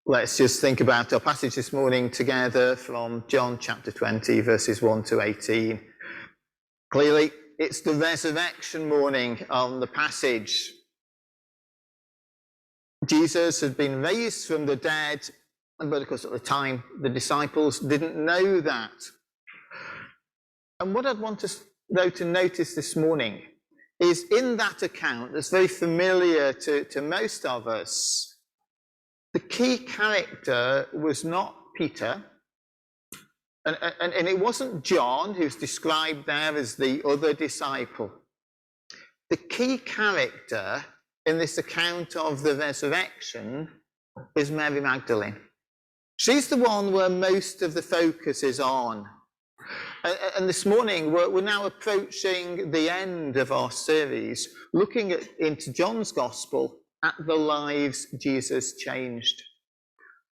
Let's just think about our passage this morning together from John chapter 20, verses 1 to 18. Clearly, it's the resurrection morning on the passage. Jesus had been raised from the dead, but of course at the time the disciples didn't know that. And what I'd want us, though, to notice this morning is in that account that's very familiar to most of us, the key character was not Peter, and it wasn't John, who's described there as the other disciple. The key character in this account of the resurrection is Mary Magdalene. She's the one where most of the focus is on. And this morning, we're now approaching the end of our series, looking into John's Gospel at the lives Jesus changed.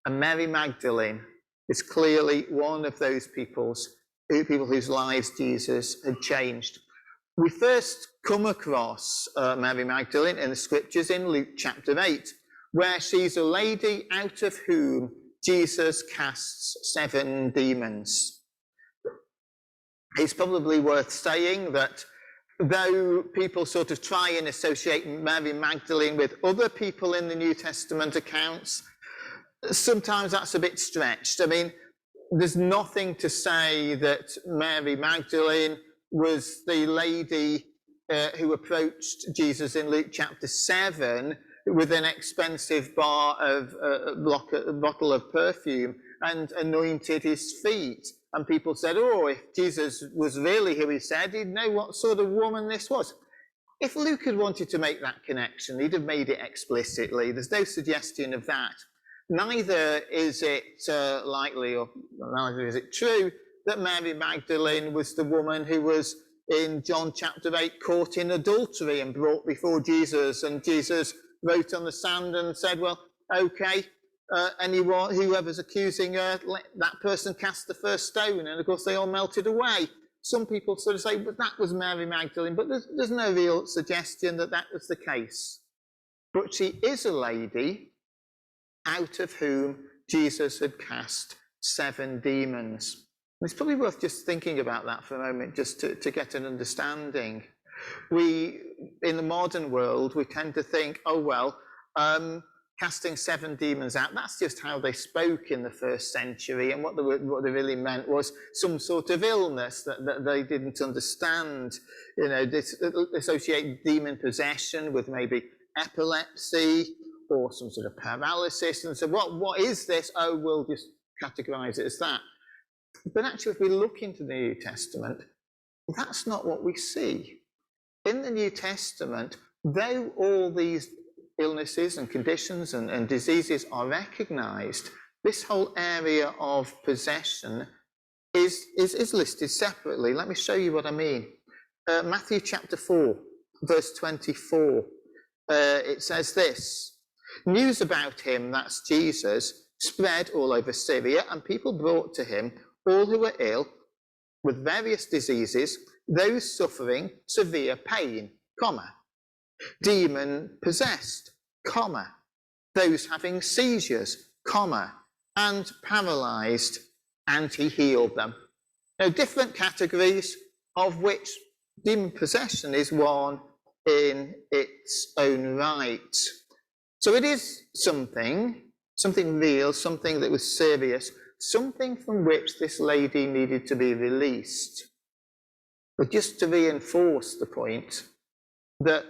And Mary Magdalene is clearly one of those people whose lives Jesus had changed. We first come across Mary Magdalene in the scriptures in Luke chapter 8, where she's a lady out of whom Jesus casts 7 demons. It's probably worth saying that though people sort of try and associate Mary Magdalene with other people in the New Testament accounts, sometimes that's a bit stretched. I mean, there's nothing to say that Mary Magdalene was the lady who approached Jesus in Luke chapter 7 with an expensive bottle of perfume and anointed his feet. And people said, oh, if Jesus was really who he said, he'd know what sort of woman this was. If Luke had wanted to make that connection, he'd have made it explicitly. There's no suggestion of that. Neither is it likely, or neither is it true, that Mary Magdalene was the woman who was in John chapter 8 caught in adultery and brought before Jesus. And Jesus wrote on the sand and said, well, okay, anyone, whoever's accusing her, let that person cast the first stone. And of course, they all melted away. Some people sort of say, but that was Mary Magdalene. But there's no real suggestion that that was the case. But she is a lady out of whom Jesus had cast 7 demons. And it's probably worth just thinking about that for a moment, just to get an understanding. We, in the modern world, we tend to think, oh, well, casting 7 demons out, that's just how they spoke in the first century. And what they really meant was some sort of illness that they didn't understand. You know, associate demon possession with maybe epilepsy or some sort of paralysis. And so what is this? Oh, we'll just categorize it as that. But actually, if we look into the New Testament, that's not what we see. In the New Testament, though all these illnesses and conditions and diseases are recognized, this whole area of possession is listed separately. Let me show you what I mean. Matthew chapter 4, verse 24, it says this: news about him, that's Jesus, spread all over Syria, and people brought to him all who were ill with various diseases, those suffering severe pain, demon-possessed, those having seizures, and paralyzed, and he healed them. Now, different categories, of which demon possession is one in its own right. So it is something real, something that was serious, something from which this lady needed to be released. But just to reinforce the point that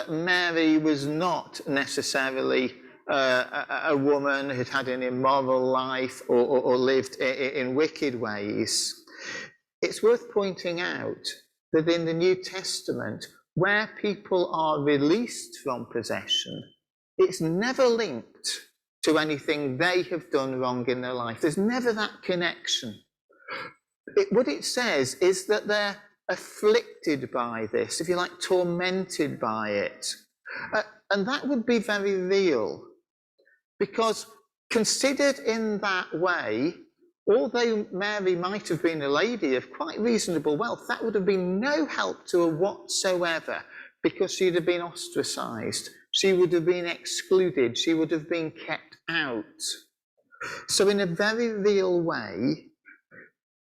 Mary was not necessarily a woman who'd had an immoral life or lived in wicked ways, it's worth pointing out that in the New Testament, where people are released from possession, it's never linked to anything they have done wrong in their life. There's never that connection. What it says is that they're afflicted by this, if you like, tormented by it. And that would be very real, because considered in that way, although Mary might have been a lady of quite reasonable wealth, that would have been no help to her whatsoever, because she'd have been ostracized. She would have been excluded. She would have been kept out. So in a very real way,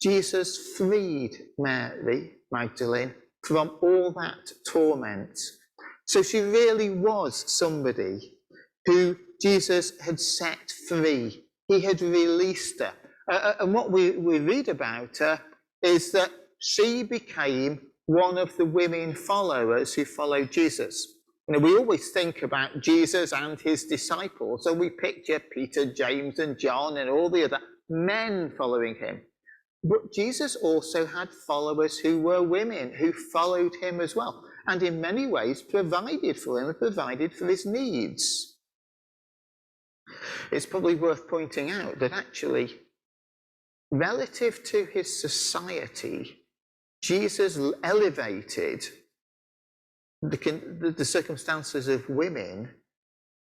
Jesus freed Mary Magdalene from all that torment. So she really was somebody who Jesus had set free. He had released her. And what we read about her is that she became one of the women followers who followed Jesus. You know, we always think about Jesus and his disciples, so we picture Peter, James, and John and all the other men following him. But Jesus also had followers who were women who followed him as well, and in many ways provided for him and provided for his needs. It's probably worth pointing out that actually, relative to his society, Jesus elevated the circumstances of women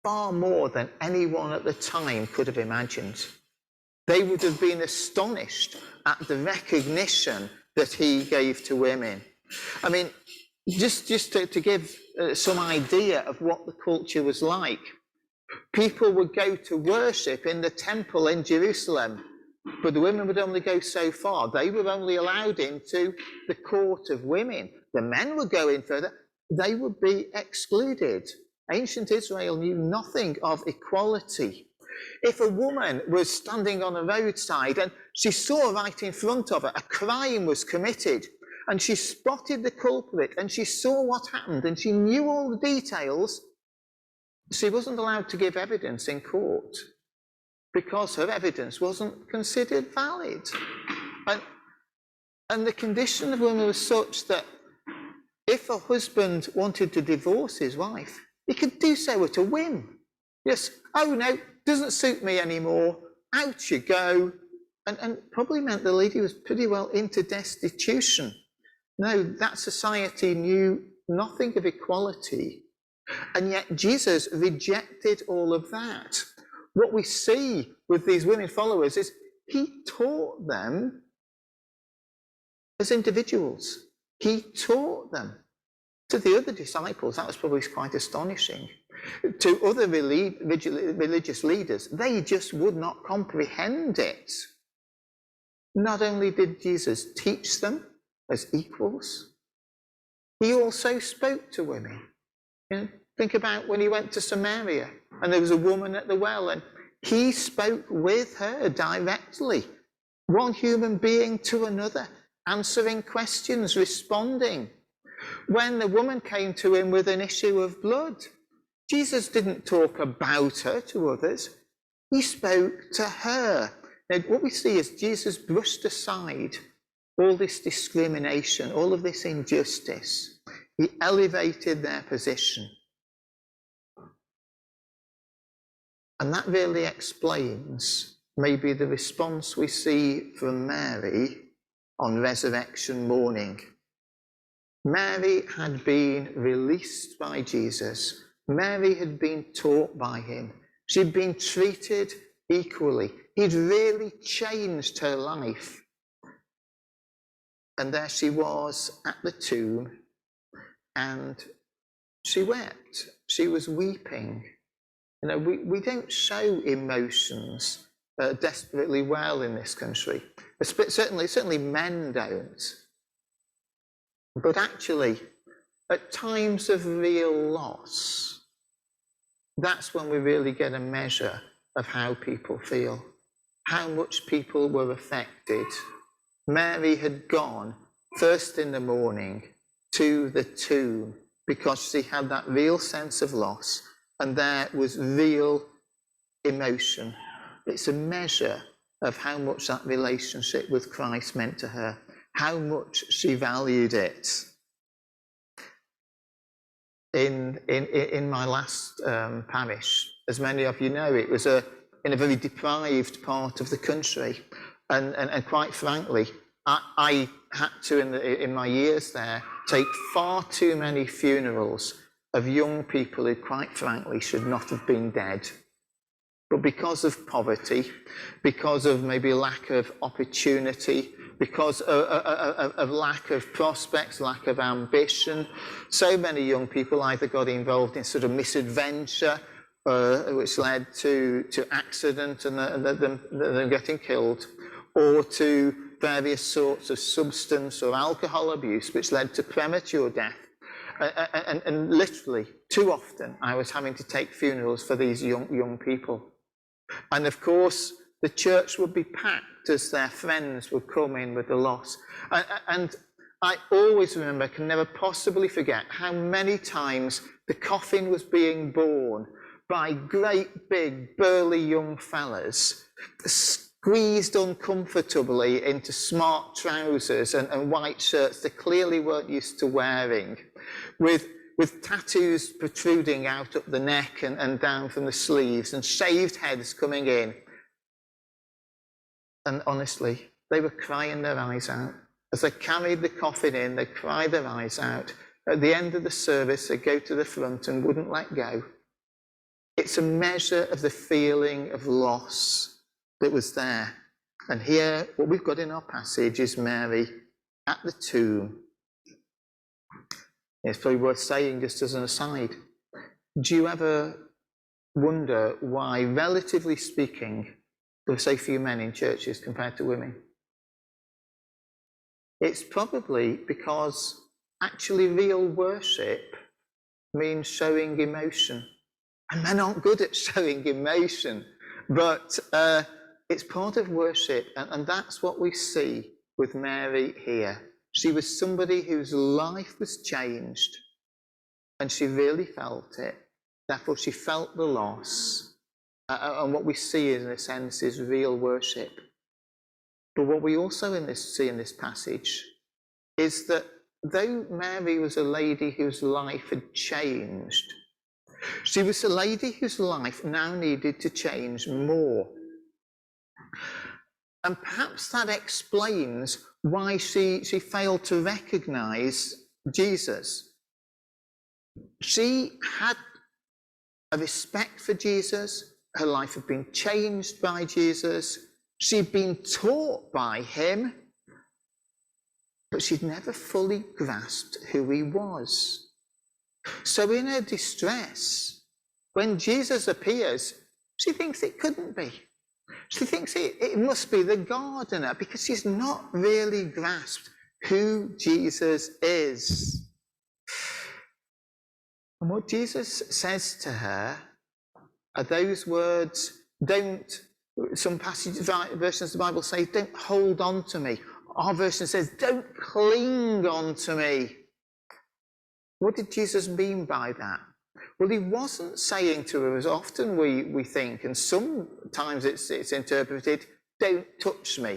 far more than anyone at the time could have imagined. They would have been astonished at the recognition that he gave to women. I mean, just to give some idea of what the culture was like, people would go to worship in the temple in Jerusalem, but the women would only go so far. They were only allowed into the court of women. The men would go in further. They would be excluded. Ancient Israel knew nothing of equality. If a woman was standing on a roadside and she saw right in front of her a crime was committed, and she spotted the culprit and she saw what happened and she knew all the details, she wasn't allowed to give evidence in court because her evidence wasn't considered valid. And the condition of women was such that if a husband wanted to divorce his wife, he could do so at a whim. Yes, oh no, doesn't suit me anymore, out you go. And probably meant the lady was pretty well into destitution. No, that society knew nothing of equality. And yet Jesus rejected all of that. What we see with these women followers is he taught them as individuals. He taught them. To the other disciples, that was probably quite astonishing. To other religious leaders, they just would not comprehend it. Not only did Jesus teach them as equals, he also spoke to women. You know, think about when he went to Samaria and there was a woman at the well and he spoke with her directly, one human being to another, answering questions, responding. When the woman came to him with an issue of blood, Jesus didn't talk about her to others. He spoke to her. Now, what we see is Jesus brushed aside all this discrimination, all of this injustice. He elevated their position. And that really explains maybe the response we see from Mary on resurrection morning. Mary had been released by Jesus. Mary had been taught by him. She'd been treated equally. He'd really changed her life. And there she was at the tomb, and she wept. She was weeping. You know, we don't show emotions desperately well in this country. Certainly men don't. But actually, at times of real loss, that's when we really get a measure of how people feel, how much people were affected. Mary had gone first in the morning to the tomb because she had that real sense of loss, and there was real emotion. It's a measure of how much that relationship with Christ meant to her, how much she valued it. In my last parish, as many of you know, it was in a very deprived part of the country, and quite frankly, I had to, in my years there, take far too many funerals of young people who, quite frankly, should not have been dead. But because of poverty, because of maybe lack of opportunity, because of lack of prospects, lack of ambition. So many young people either got involved in sort of misadventure, which led to accident and them getting killed, or to various sorts of substance or alcohol abuse, which led to premature death. And literally, too often, I was having to take funerals for these young people. And of course, the church would be packed as their friends would come in with the loss. And I always remember, can never possibly forget, how many times the coffin was being borne by great big burly young fellas, squeezed uncomfortably into smart trousers and white shirts they clearly weren't used to wearing, with tattoos protruding out up the neck and down from the sleeves, and shaved heads coming in. And honestly, they were crying their eyes out. As they carried the coffin in, they'd cry their eyes out. At the end of the service, they'd go to the front and wouldn't let go. It's a measure of the feeling of loss that was there. And here, what we've got in our passage is Mary at the tomb. It's probably worth saying, just as an aside, do you ever wonder why, relatively speaking, there are so few men in churches compared to women? It's probably because actually real worship means showing emotion. And men aren't good at showing emotion, but it's part of worship, and that's what we see with Mary here. She was somebody whose life was changed, and she really felt it. Therefore, she felt the loss. And what we see, in a sense, is real worship. But what we also see in this passage is that though Mary was a lady whose life had changed, she was a lady whose life now needed to change more. And perhaps that explains why she failed to recognize Jesus. She had a respect for Jesus. Her life had been changed by Jesus. She'd been taught by him, but she'd never fully grasped who he was. So in her distress, when Jesus appears, she thinks it couldn't be. She thinks it must be the gardener, because she's not really grasped who Jesus is. And what Jesus says to her are those words, some passages, versions of the Bible say, don't hold on to me. Our version says, don't cling on to me. What did Jesus mean by that? Well, he wasn't saying to her, as often we think, and sometimes it's interpreted, don't touch me.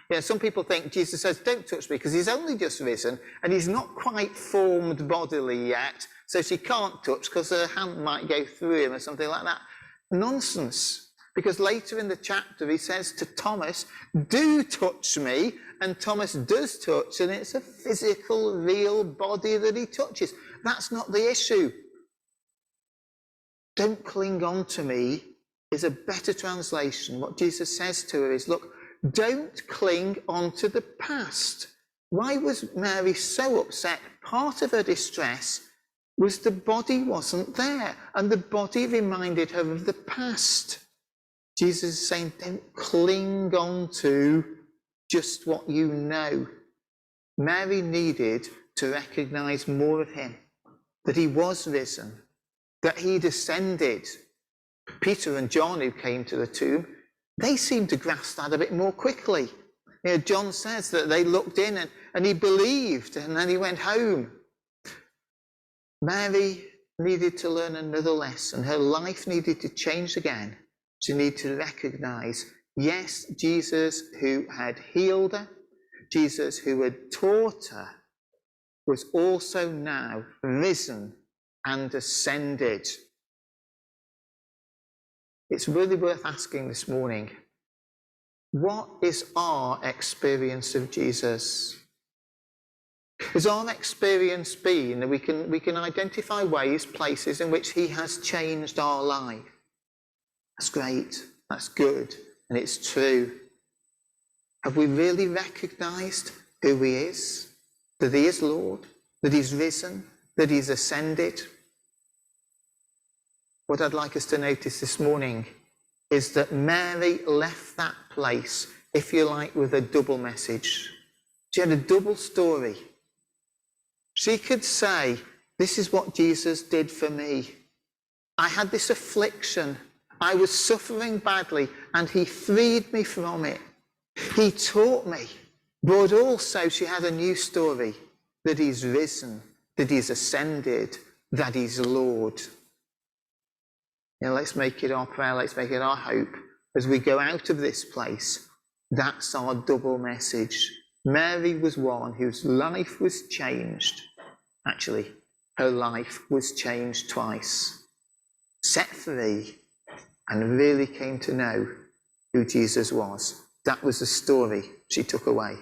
You know, some people think Jesus says, don't touch me, because he's only just risen, and he's not quite formed bodily yet, so she can't touch, because her hand might go through him or something like that. Nonsense. Because later in the chapter, he says to Thomas, do touch me, and Thomas does touch, and it's a physical, real body that he touches. That's not the issue. Don't cling on to me is a better translation. What Jesus says to her is, look, don't cling on to the past. Why was Mary so upset? Part of her distress was the body wasn't there, and the body reminded her of the past. Jesus is saying, don't cling on to just what you know. Mary needed to recognize more of him, that he was risen, that he'd ascended. Peter and John, who came to the tomb, they seemed to grasp that a bit more quickly. You know, John says that they looked in and he believed, and then he went home. Mary needed to learn another lesson. Her life needed to change again. She needed to recognize, yes, Jesus who had healed her, Jesus who had taught her, was also now risen and ascended. It's really worth asking this morning, what is our experience of Jesus? Has our experience been that we can identify ways, places in which he has changed our life? That's great, that's good, and it's true. Have we really recognised who he is? That he is Lord, that he's risen, that he's ascended? What I'd like us to notice this morning is that Mary left that place, if you like, with a double message. She had a double story. She could say, this is what Jesus did for me. I had this affliction. I was suffering badly, and he freed me from it. He taught me. But also she had a new story, that he's risen, that he's ascended, that he's Lord. Let's make it our prayer, let's make it our hope. As we go out of this place, that's our double message. Mary was one whose life was changed. Actually, her life was changed twice. Set free, and really came to know who Jesus was. That was the story she took away.